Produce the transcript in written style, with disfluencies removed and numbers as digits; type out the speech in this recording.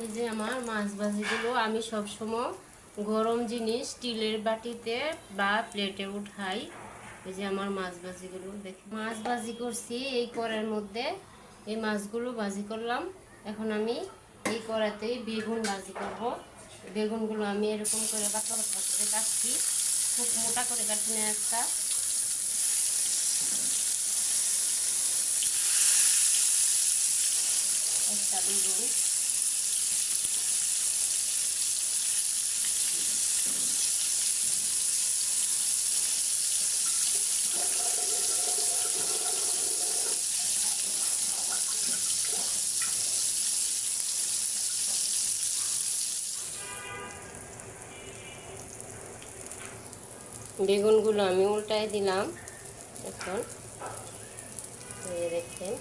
এই যে আমার মাছ ভাজিগুলো আমি সবসময় গরম জিনিস স্টিলের বাটিতে বা প্লেটে উঠাই। এই যে আমার মাছ ভাজিগুলো দেখি, মাছ ভাজি করছি এই কড়াইয়ের মধ্যে। এই মাছগুলো ভাজি করলাম। এখন আমি এই কড়াইতেই বেগুন ভাজি করব। বেগুনগুলো আমি এরকম করে পাতলা পাতলা করে কাটছি, খুব মোটা করে কাটি না একটা। একটা বেগুন, বেগুনগুলো আমি উল্টাই দিলাম। এখন এই দেখেন